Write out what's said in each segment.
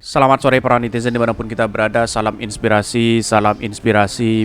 Selamat sore para netizen dimanapun kita berada. Salam inspirasi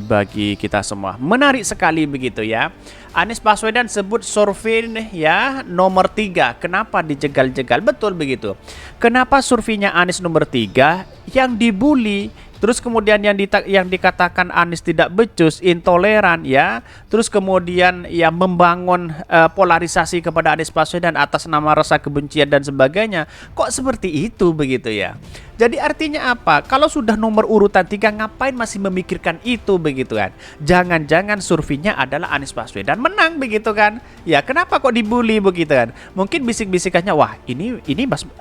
bagi kita semua. Menarik sekali begitu ya. Anies Baswedan sebut survei ya nomor 3. Kenapa dijegal-jegal? Betul begitu. Kenapa surveinya Anies nomor 3 yang dibully? Terus kemudian yang dikatakan Anies tidak becus, intoleran ya. Terus kemudian ya membangun polarisasi kepada Anies Baswedan atas nama rasa kebencian dan sebagainya. Kok seperti itu begitu ya? Jadi artinya apa? Kalau sudah nomor urutan 3 ngapain masih memikirkan itu begitu kan? Jangan-jangan surveinya adalah Anies Baswedan menang begitu kan? Ya kenapa kok dibully begitu kan? Mungkin bisik-bisikannya, wah ini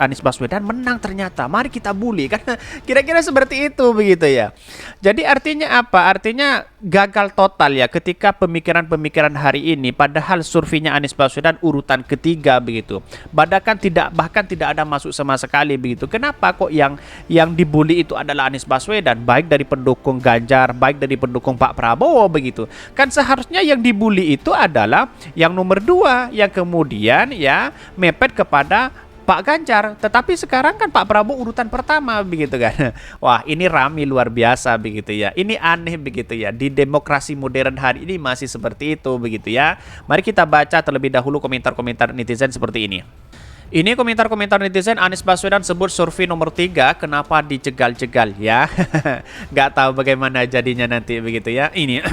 Anies Baswedan menang ternyata. Mari kita bully kan? Kira-kira seperti itu begitu ya. Jadi artinya apa? Artinya gagal total ya ketika pemikiran-pemikiran hari ini. Padahal surveinya Anies Baswedan urutan ketiga begitu. Bahkan tidak ada masuk sama sekali begitu. Kenapa kok yang dibully itu adalah Anies Baswedan, baik dari pendukung Ganjar, baik dari pendukung Pak Prabowo begitu. Kan seharusnya yang dibully itu adalah yang nomor 2 yang kemudian ya mepet kepada Pak Ganjar, tetapi sekarang kan Pak Prabowo urutan pertama begitu kan. Wah, ini rame luar biasa begitu ya. Ini aneh begitu ya. Di demokrasi modern hari ini masih seperti itu begitu ya. Mari kita baca terlebih dahulu komentar-komentar netizen seperti ini. Ini komentar-komentar netizen. Anies Baswedan sebut survei nomor 3 kenapa dijegal-jegal ya. Nggak tahu bagaimana jadinya nanti begitu ya. Ini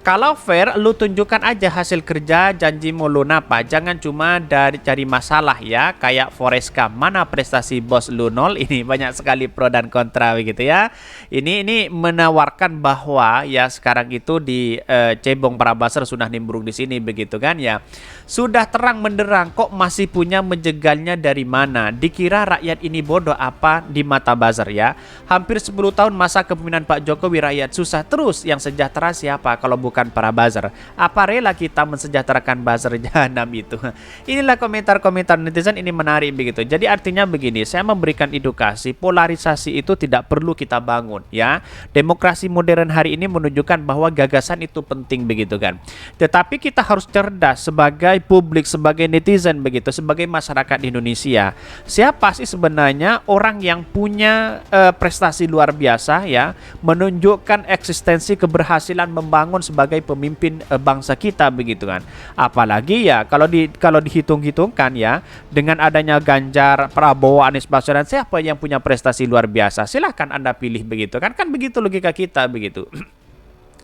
kalau fair, lu tunjukkan aja hasil kerja, janjimu lu napa. Jangan cuma dari cari masalah ya. Kayak Foreska, mana prestasi bos lu nol. Ini banyak sekali pro dan kontra begitu ya. Ini menawarkan bahwa ya sekarang itu di cebong para buzzer sudah nimbrung di sini begitu kan ya. Sudah terang menderang kok masih punya menjegalnya dari mana. Dikira rakyat ini bodoh apa di mata buzzer ya. Hampir 10 tahun masa kepemimpinan Pak Jokowi rakyat susah terus. Yang sejahtera siapa kalau bukan para buzzer? Apa rela kita mensejahterakan buzzer jahanam itu? Inilah komentar-komentar netizen, ini menarik begitu. Jadi artinya begini, saya memberikan edukasi, polarisasi itu tidak perlu kita bangun ya. Demokrasi modern hari ini menunjukkan bahwa gagasan itu penting begitu kan. Tetapi kita harus cerdas sebagai publik, sebagai netizen begitu, sebagai masyarakat di Indonesia. Siapa sih sebenarnya orang yang punya prestasi luar biasa ya, menunjukkan eksistensi keberhasilan membangun sebagai pemimpin bangsa kita begitu kan. Apalagi ya kalau dihitung-hitungkan ya, dengan adanya Ganjar, Prabowo, Anies Baswedan, siapa yang punya prestasi luar biasa? Silahkan Anda pilih begitu kan. Kan begitu logika kita begitu.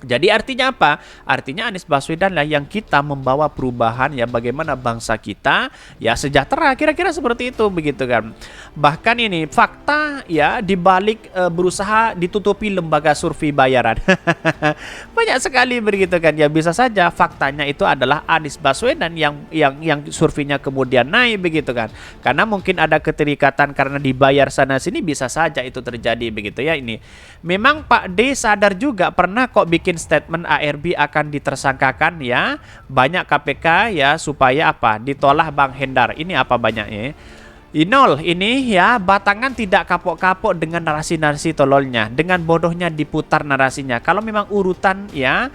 Jadi artinya apa? Artinya Anies Baswedan lah yang kita membawa perubahan ya, bagaimana bangsa kita ya sejahtera, kira-kira seperti itu begitu kan. Bahkan ini fakta ya dibalik berusaha ditutupi lembaga survei bayaran. Banyak sekali begitu kan ya, bisa saja faktanya itu adalah Anies Baswedan yang surveinya kemudian naik begitu kan. Karena mungkin ada keterikatan karena dibayar sana sini, bisa saja itu terjadi begitu ya. Ini memang Pak D sadar juga pernah kok bikin statement ARB akan ditersangkakan ya, banyak KPK ya supaya apa? Ditolak Bang Hendar. Ini apa banyaknya? Inol ini ya, batangan tidak kapok-kapok dengan narasi-narasi tololnya, dengan bodohnya diputar narasinya. Kalau memang urutan ya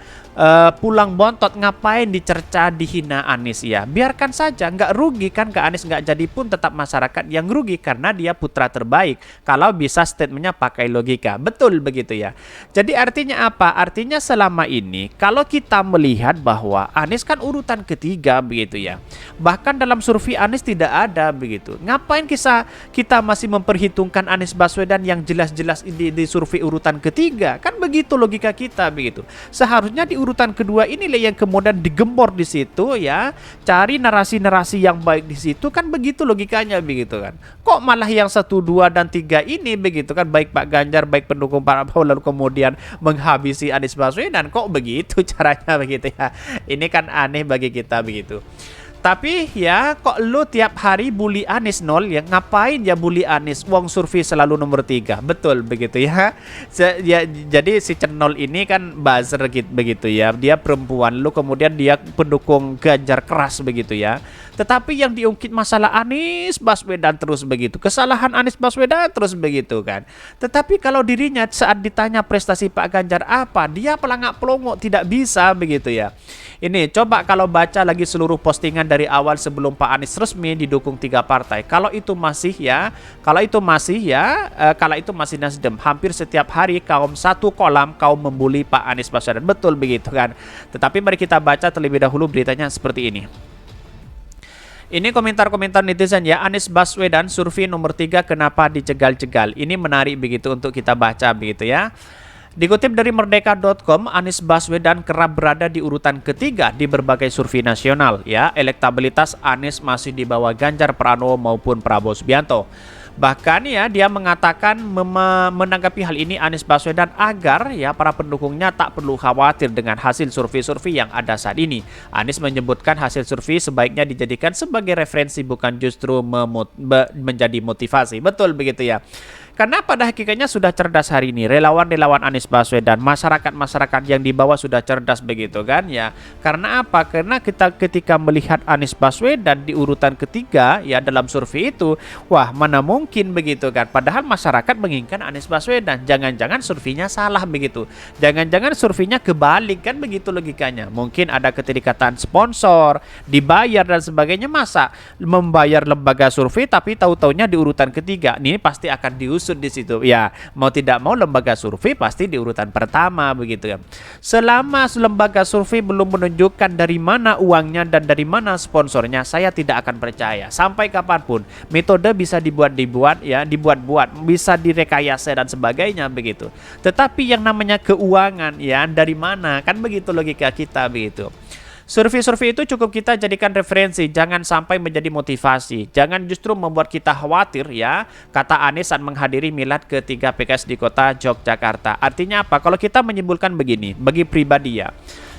pulang bontot, ngapain dicerca, dihina Anies ya? Biarkan saja, nggak rugi kan ke Anies, nggak jadi pun tetap masyarakat yang rugi karena dia putra terbaik. Kalau bisa statementnya pakai logika, betul begitu ya. Jadi artinya apa? Artinya selama ini kalau kita melihat bahwa Anies kan urutan ketiga begitu ya. Bahkan dalam survei Anies tidak ada begitu. Ngapain kita masih memperhitungkan Anies Baswedan yang jelas-jelas di survei urutan ketiga? Kan begitu logika kita begitu. Seharusnya di urutan kedua inilah yang kemudian digembor di situ ya, cari narasi-narasi yang baik di situ, kan begitu logikanya begitu kan. Kok malah yang 1, 2 dan 3 ini begitu kan, baik Pak Ganjar, baik pendukung Pak Prabowo, lalu kemudian menghabisi Anies Baswedan, kok begitu caranya begitu ya. Ini kan aneh bagi kita begitu. Tapi ya kok lu tiap hari bully Anies nol ya, ngapain ya bully Anies? Wong survei selalu nomor 3. Betul begitu ya. Jadi si Cenol ini kan buzzer gitu begitu ya. Dia perempuan, lu kemudian dia pendukung Ganjar keras begitu ya. Tetapi yang diungkit masalah Anies Baswedan terus begitu. Kesalahan Anies Baswedan terus begitu kan. Tetapi kalau dirinya saat ditanya prestasi Pak Ganjar apa, dia pelangak pelongo, tidak bisa begitu ya. Ini coba kalau baca lagi seluruh postingan dari awal sebelum Pak Anies resmi didukung 3 partai. Kalau itu masih kala itu masih Nasdem. Hampir setiap hari kaum satu kolam kaum membuli Pak Anies Baswedan. Betul begitu kan. Tetapi mari kita baca terlebih dahulu beritanya seperti ini. Ini komentar-komentar netizen ya. Anies Baswedan survei nomor 3 kenapa dijegal-jegal. Ini menarik begitu untuk kita baca begitu ya. Dikutip dari merdeka.com, Anies Baswedan kerap berada di urutan ketiga di berbagai survei nasional ya. Elektabilitas Anies masih di bawah Ganjar Pranowo maupun Prabowo Subianto. Bahkan ya dia mengatakan menanggapi hal ini Anies Baswedan agar ya para pendukungnya tak perlu khawatir dengan hasil survei-survei yang ada saat ini. Anies menyebutkan hasil survei sebaiknya dijadikan sebagai referensi bukan justru menjadi motivasi. Betul begitu ya. Karena pada hakikatnya sudah cerdas hari ini. Relawan-relawan Anies Baswedan, masyarakat-masyarakat yang di bawah sudah cerdas begitu kan ya. Karena apa? Karena kita ketika melihat Anies Baswedan di urutan ketiga ya dalam survei itu, wah mana mungkin begitu kan. Padahal masyarakat menginginkan Anies Baswedan. Jangan-jangan surveinya salah begitu. Jangan-jangan surveinya kebalik kan begitu logikanya. Mungkin ada keterikatan sponsor, dibayar dan sebagainya. Masa membayar lembaga survei tapi tahu-taunya di urutan ketiga. Ini pasti akan diusut di situ ya, mau tidak mau lembaga survei pasti di urutan pertama begitu ya. Selama lembaga survei belum menunjukkan dari mana uangnya dan dari mana sponsornya, saya tidak akan percaya sampai kapanpun. Metode bisa dibuat ya, dibuat-buat, bisa direkayasa dan sebagainya begitu. Tetapi yang namanya keuangan ya dari mana, kan begitu logika kita begitu. Survei-survei itu cukup kita jadikan referensi, jangan sampai menjadi motivasi. Jangan justru membuat kita khawatir ya, kata Anies saat menghadiri milad ketiga PKS di kota Yogyakarta. Artinya apa? Kalau kita menyimpulkan begini, bagi pribadi ya,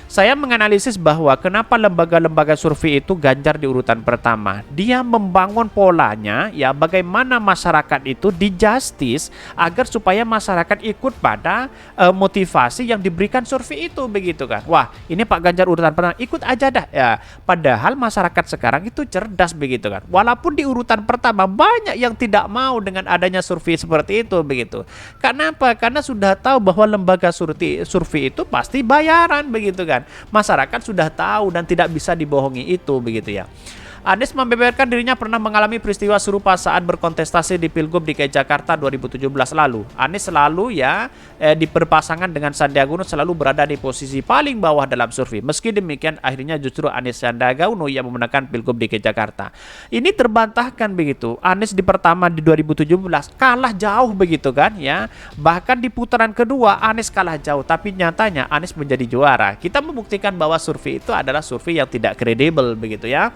saya menganalisis bahwa kenapa lembaga-lembaga survei itu Ganjar di urutan pertama. Dia membangun polanya ya bagaimana masyarakat itu di-justice agar supaya masyarakat ikut pada motivasi yang diberikan survei itu begitu kan. Wah, ini Pak Ganjar urutan pertama, ikut aja dah ya. Padahal masyarakat sekarang itu cerdas begitu kan. Walaupun di urutan pertama banyak yang tidak mau dengan adanya survei seperti itu begitu. Kenapa? Karena sudah tahu bahwa lembaga survei itu pasti bayaran begitu kan. Masyarakat sudah tahu dan tidak bisa dibohongi itu begitu ya. Anies membeberkan dirinya pernah mengalami peristiwa serupa saat berkontestasi di Pilgub DKI Jakarta 2017 lalu. Anies selalu ya di berpasangan dengan Sandiaga Uno selalu berada di posisi paling bawah dalam survei. Meski demikian akhirnya justru Anies Sandiaga Uno yang memenangkan Pilgub DKI Jakarta. Ini terbantahkan begitu. Anies di pertama di 2017 kalah jauh begitu kan ya. Bahkan di putaran kedua Anies kalah jauh, tapi nyatanya Anies menjadi juara. Kita membuktikan bahwa survei itu adalah survei yang tidak kredibel begitu ya.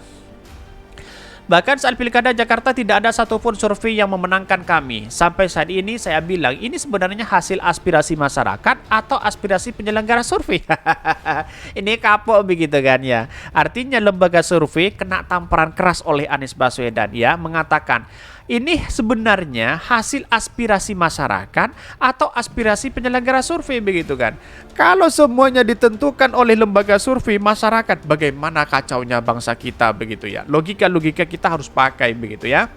Bahkan saat Pilkada Jakarta tidak ada satupun survei yang memenangkan kami. Sampai saat ini saya bilang ini sebenarnya hasil aspirasi masyarakat atau aspirasi penyelenggara survei. Ini kapok begitu kan ya. Artinya lembaga survei kena tamparan keras oleh Anies Baswedan ya, mengatakan ini sebenarnya hasil aspirasi masyarakat atau aspirasi penyelenggara survei begitu kan. Kalau semuanya ditentukan oleh lembaga survei masyarakat, bagaimana kacaunya bangsa kita begitu ya. Logika-logika kita harus pakai begitu ya.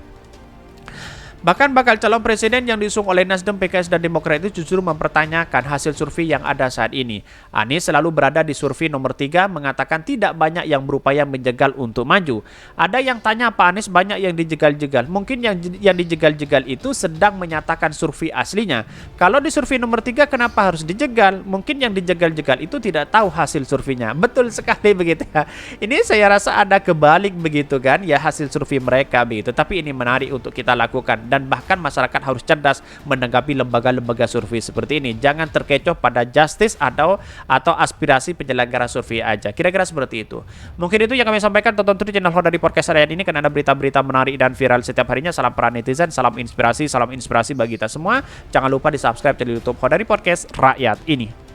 Bahkan bakal calon presiden yang diusung oleh Nasdem, PKS, dan Demokrat itu justru mempertanyakan hasil survei yang ada saat ini. Anies selalu berada di survei nomor 3, mengatakan tidak banyak yang berupaya menjegal untuk maju. Ada yang tanya Pak Anies banyak yang dijegal-jegal. Mungkin yang dijegal-jegal itu sedang menyatakan survei aslinya. Kalau di survei nomor 3 kenapa harus dijegal? Mungkin yang dijegal-jegal itu tidak tahu hasil surveinya. Betul sekali begitu ya. Ini saya rasa ada kebalik begitu kan ya hasil survei mereka begitu. Tapi ini menarik untuk kita lakukan. Dan bahkan masyarakat harus cerdas menanggapi lembaga-lembaga survei seperti ini. Jangan terkecoh pada justice atau aspirasi penyelenggara survei aja. Kira-kira seperti itu. Mungkin itu yang kami sampaikan. Tonton terus channel Hodari Podcast Harian ini karena ada berita-berita menarik dan viral setiap harinya. Salam para netizen, salam inspirasi bagi kita semua. Jangan lupa di subscribe channel YouTube Hodari Podcast Rakyat ini.